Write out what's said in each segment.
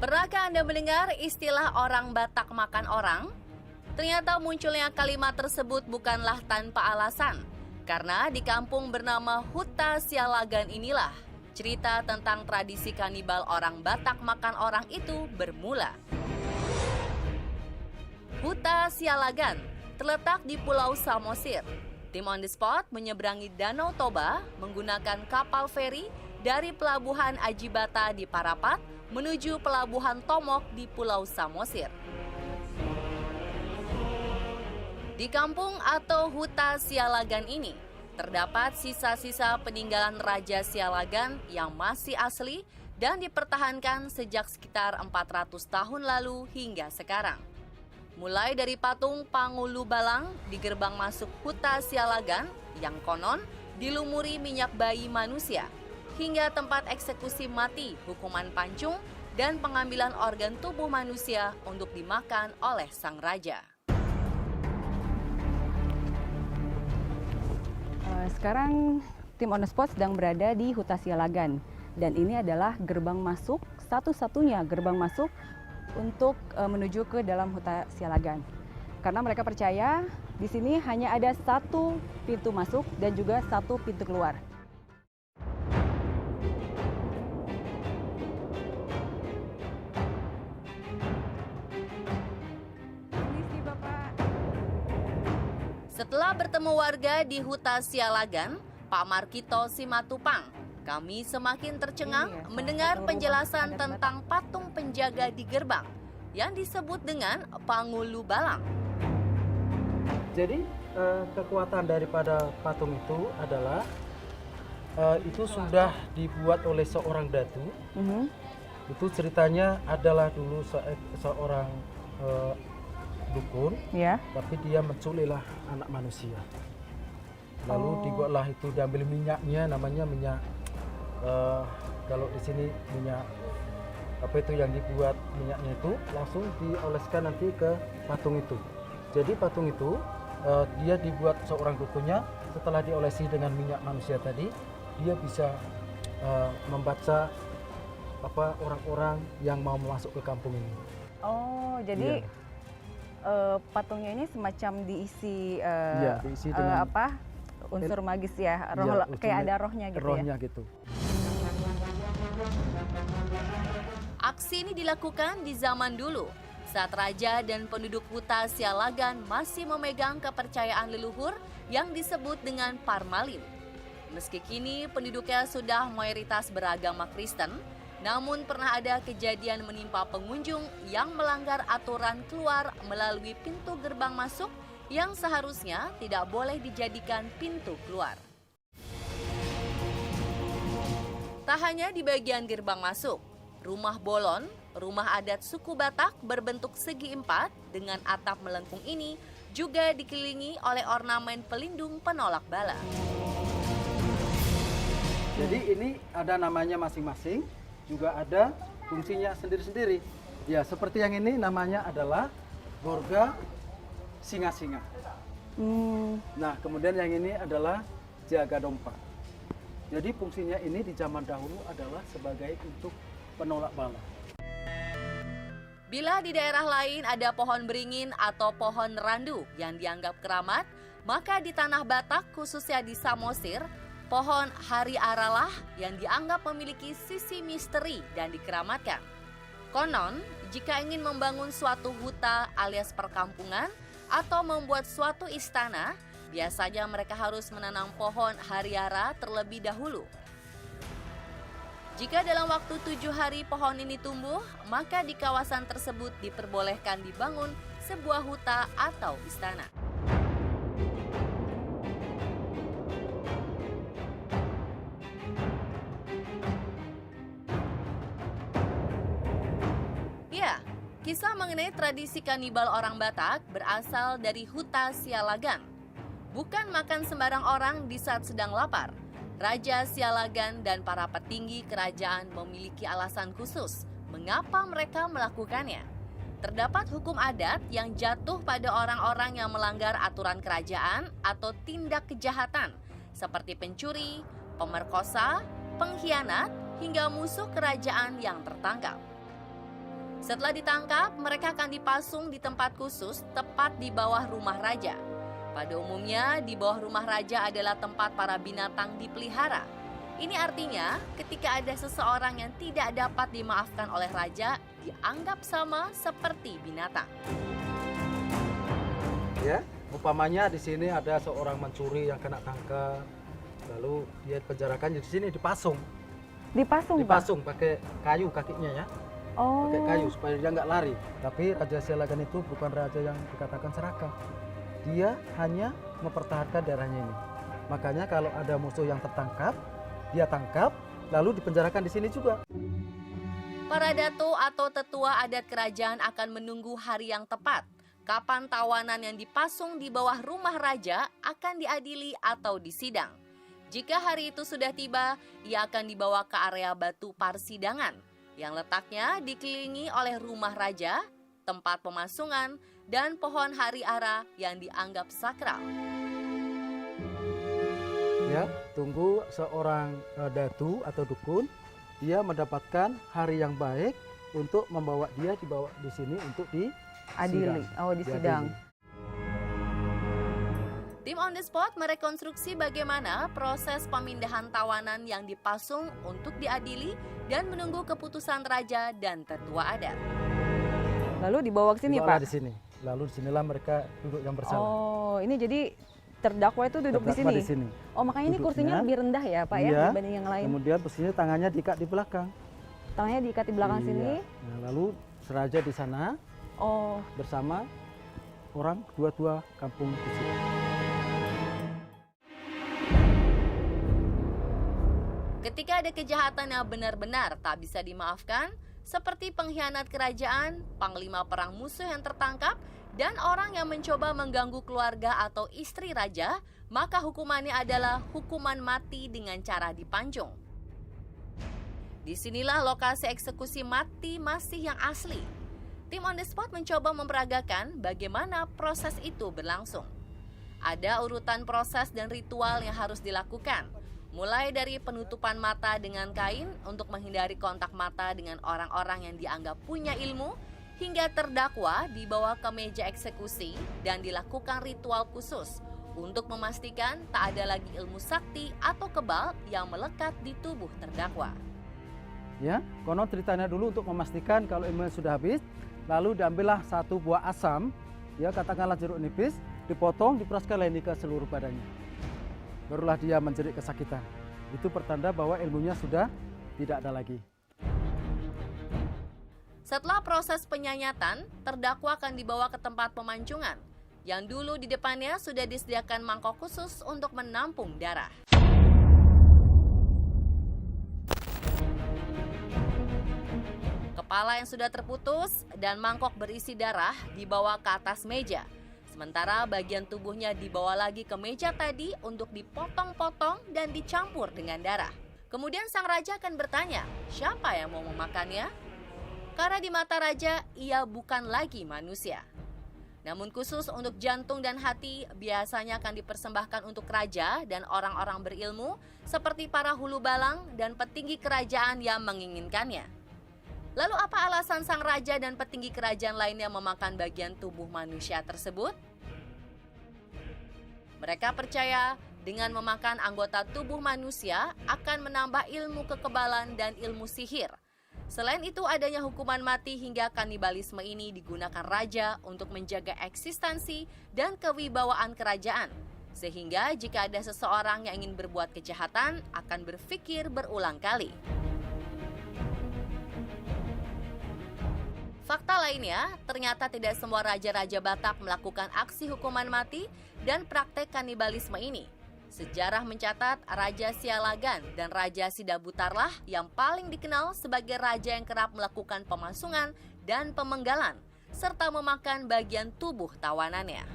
Pernahkah Anda mendengar istilah orang Batak makan orang? Ternyata munculnya kalimat tersebut bukanlah tanpa alasan. Karena di kampung bernama Huta Sialagan inilah cerita tentang tradisi kanibal orang Batak makan orang itu bermula. Huta Sialagan terletak di Pulau Samosir. Tim On The Spot menyeberangi Danau Toba menggunakan kapal feri dari Pelabuhan Ajibata di Parapat menuju Pelabuhan Tomok di Pulau Samosir. Di kampung atau Huta Sialagan ini, terdapat sisa-sisa peninggalan Raja Sialagan yang masih asli dan dipertahankan sejak sekitar 400 tahun lalu hingga sekarang. Mulai dari patung Pangulu Balang di gerbang masuk Huta Sialagan yang konon dilumuri minyak bayi manusia, hingga tempat eksekusi mati, hukuman pancung, dan pengambilan organ tubuh manusia untuk dimakan oleh sang raja. Sekarang tim On The Spot sedang berada di Huta Sialagan, dan ini adalah gerbang masuk, satu-satunya gerbang masuk untuk menuju ke dalam Huta Sialagan. Karena mereka percaya di sini hanya ada satu pintu masuk dan juga satu pintu keluar. Setelah bertemu warga di Huta Sialagan, Pak Markito Simatupang, kami semakin tercengang mendengar penjelasan tentang patung penjaga di gerbang yang disebut dengan Pangulu Balang. Jadi kekuatan daripada patung itu adalah itu sudah dibuat oleh seorang datu. Itu ceritanya adalah dulu seorang dukun, tapi dia menculiklah anak manusia. Lalu dibuatlah itu, diambil minyaknya, namanya minyak. Kalau di sini minyak apa itu yang dibuat minyaknya itu langsung dioleskan nanti ke patung itu. Jadi patung itu dia dibuat seorang dukunnya, setelah diolesi dengan minyak manusia tadi, dia bisa membaca apa orang-orang yang mau masuk ke kampung ini. Oh, jadi patungnya ini semacam diisi, diisi dengan unsur magis ya, kayak ada rohnya gitu. Rohnya gitu. Aksi ini dilakukan di zaman dulu, saat raja dan penduduk Huta Sialagan masih memegang kepercayaan leluhur yang disebut dengan Parmalim. Meski kini penduduknya sudah mayoritas beragama Kristen, namun pernah ada kejadian menimpa pengunjung yang melanggar aturan keluar melalui pintu gerbang masuk yang seharusnya tidak boleh dijadikan pintu keluar. Tak hanya di bagian gerbang masuk, rumah bolon, rumah adat suku Batak berbentuk segi empat dengan atap melengkung ini juga dikelilingi oleh ornamen pelindung penolak bala. Jadi ini ada namanya masing-masing, juga ada fungsinya sendiri-sendiri. Ya, seperti yang ini namanya adalah Gorga Singa-Singa. Nah, kemudian yang ini adalah Jaga Dompa. Jadi fungsinya ini di zaman dahulu adalah sebagai untuk penolak bala. Bila di daerah lain ada pohon beringin atau pohon randu yang dianggap keramat, maka di tanah Batak khususnya di Samosir, pohon hari aralah yang dianggap memiliki sisi misteri dan dikeramatkan. Konon, jika ingin membangun suatu huta alias perkampungan atau membuat suatu istana, biasanya mereka harus menanam pohon hariara terlebih dahulu. Jika dalam waktu 7 hari pohon ini tumbuh, maka di kawasan tersebut diperbolehkan dibangun sebuah huta atau istana. Ya, kisah mengenai tradisi kanibal orang Batak berasal dari Huta Sialagan. Bukan makan sembarang orang di saat sedang lapar. Raja Sialagan dan para petinggi kerajaan memiliki alasan khusus mengapa mereka melakukannya. Terdapat hukum adat yang jatuh pada orang-orang yang melanggar aturan kerajaan atau tindak kejahatan seperti pencuri, pemerkosa, pengkhianat, hingga musuh kerajaan yang tertangkap. Setelah ditangkap, mereka akan dipasung di tempat khusus tepat di bawah rumah raja. Pada umumnya, di bawah rumah raja adalah tempat para binatang dipelihara. Ini artinya, ketika ada seseorang yang tidak dapat dimaafkan oleh raja, dianggap sama seperti binatang. Ya, umpamanya di sini ada seorang mencuri yang kena tangkap, lalu dia penjarakan di sini dipasung. Dipasung, Pak? Dipasung pakai kayu kakinya ya. Oh. Pakai kayu supaya dia nggak lari. Tapi Raja Sialagan itu bukan raja yang dikatakan serakah. Dia hanya mempertahankan daerahnya ini. Makanya kalau ada musuh yang tertangkap, dia tangkap, lalu dipenjarakan di sini juga. Para dato atau tetua adat kerajaan akan menunggu hari yang tepat, kapan tawanan yang dipasung di bawah rumah raja akan diadili atau disidang. Jika hari itu sudah tiba, ia akan dibawa ke area batu persidangan yang letaknya dikelilingi oleh rumah raja, tempat pemasungan, dan pohon hari ara yang dianggap sakral. Ya, tunggu seorang datu atau dukun, dia mendapatkan hari yang baik untuk membawa dia dibawa di sini untuk Adili. Oh, disidang. Tim On The Spot merekonstruksi bagaimana proses pemindahan tawanan yang dipasung untuk diadili dan menunggu keputusan raja dan tetua adat. Lalu dibawa ke sini, Dibawalah Pak? di sini. Lalu disinilah mereka duduk yang bersalah. Oh, ini jadi terdakwa itu duduk di Terdakwa sini? di sini. Oh, makanya ini kursinya Duduknya, lebih rendah ya, Pak, ya, iya, dibanding yang lain. Kemudian posisinya tangannya diikat di belakang. Tangannya diikat di belakang Iya. sini. Nah, lalu seraja di sana Oh, bersama orang dua kampung di sini. Ketika ada kejahatan yang benar-benar tak bisa dimaafkan, seperti pengkhianat kerajaan, panglima perang musuh yang tertangkap, dan orang yang mencoba mengganggu keluarga atau istri raja, maka hukumannya adalah hukuman mati dengan cara dipancung. Disinilah lokasi eksekusi mati masih yang asli. Tim On The Spot mencoba memperagakan bagaimana proses itu berlangsung. Ada urutan proses dan ritual yang harus dilakukan, mulai dari penutupan mata dengan kain untuk menghindari kontak mata dengan orang-orang yang dianggap punya ilmu, hingga terdakwa dibawa ke meja eksekusi dan dilakukan ritual khusus untuk memastikan tak ada lagi ilmu sakti atau kebal yang melekat di tubuh terdakwa. Ya, konon ceritanya dulu untuk memastikan kalau ilmunya sudah habis, lalu diambillah satu buah asam, ya katakanlah jeruk nipis, dipotong, diperaskan leni ke seluruh badannya. Barulah dia menjerit kesakitan. Itu pertanda bahwa ilmunya sudah tidak ada lagi. Setelah proses penyanyatan, terdakwa akan dibawa ke tempat pemancungan, yang dulu di depannya sudah disediakan mangkok khusus untuk menampung darah. Kepala yang sudah terputus dan mangkok berisi darah dibawa ke atas meja. Sementara bagian tubuhnya dibawa lagi ke meja tadi untuk dipotong-potong dan dicampur dengan darah. Kemudian sang raja akan bertanya, siapa yang mau memakannya? Karena di mata raja, ia bukan lagi manusia. Namun khusus untuk jantung dan hati biasanya akan dipersembahkan untuk raja dan orang-orang berilmu seperti para hulu balang dan petinggi kerajaan yang menginginkannya. Lalu apa alasan sang raja dan petinggi kerajaan lainnya memakan bagian tubuh manusia tersebut? Mereka percaya dengan memakan anggota tubuh manusia akan menambah ilmu kekebalan dan ilmu sihir. Selain itu adanya hukuman mati hingga kanibalisme ini digunakan raja untuk menjaga eksistensi dan kewibawaan kerajaan. Sehingga jika ada seseorang yang ingin berbuat kejahatan akan berpikir berulang kali. Fakta lainnya, ternyata tidak semua raja-raja Batak melakukan aksi hukuman mati dan praktek kanibalisme ini. Sejarah mencatat Raja Sialagan dan Raja Sidabutarlah yang paling dikenal sebagai raja yang kerap melakukan pemasungan dan pemenggalan, serta memakan bagian tubuh tawanannya.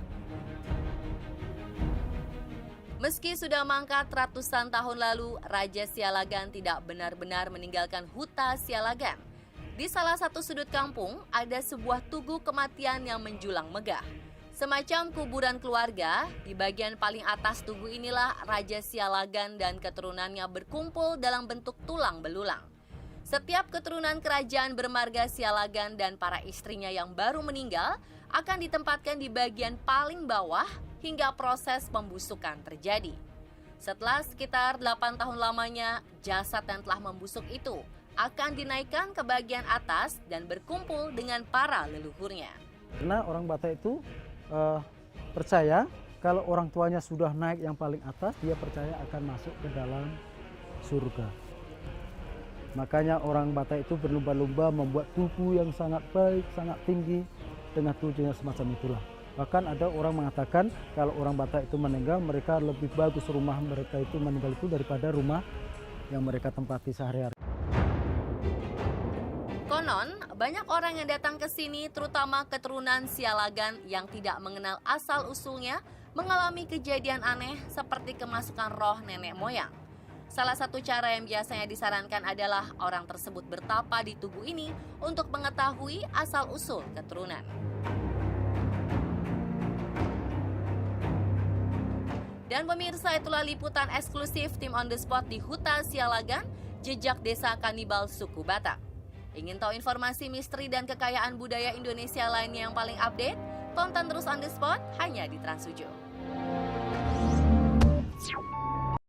Meski sudah mangkat ratusan tahun lalu, Raja Sialagan tidak benar-benar meninggalkan huta Sialagan. Di salah satu sudut kampung ada sebuah tugu kematian yang menjulang megah. Semacam kuburan keluarga, di bagian paling atas tugu inilah Raja Sialagan dan keturunannya berkumpul dalam bentuk tulang belulang. Setiap keturunan kerajaan bermarga Sialagan dan para istrinya yang baru meninggal akan ditempatkan di bagian paling bawah hingga proses pembusukan terjadi. Setelah sekitar 8 tahun lamanya, jasad yang telah membusuk itu akan dinaikkan ke bagian atas dan berkumpul dengan para leluhurnya. Karena orang Batak itu percaya kalau orang tuanya sudah naik yang paling atas, dia percaya akan masuk ke dalam surga. Makanya orang Batak itu berlomba-lomba membuat tubuh yang sangat baik, sangat tinggi dengan tujuan semacam itulah. Bahkan ada orang mengatakan kalau orang Batak itu meninggal, mereka lebih bagus rumah mereka itu meninggal itu daripada rumah yang mereka tempati sehari-hari. Konon, banyak orang yang datang ke sini, terutama keturunan Sialagan yang tidak mengenal asal-usulnya, mengalami kejadian aneh seperti kemasukan roh nenek moyang. Salah satu cara yang biasanya disarankan adalah orang tersebut bertapa di tubuh ini untuk mengetahui asal-usul keturunan. Dan pemirsa, itulah liputan eksklusif tim On The Spot di Huta Sialagan, jejak desa kanibal suku Batak. Ingin tahu informasi misteri dan kekayaan budaya Indonesia lainnya yang paling update? Tonton terus On The Spot hanya di Trans 7.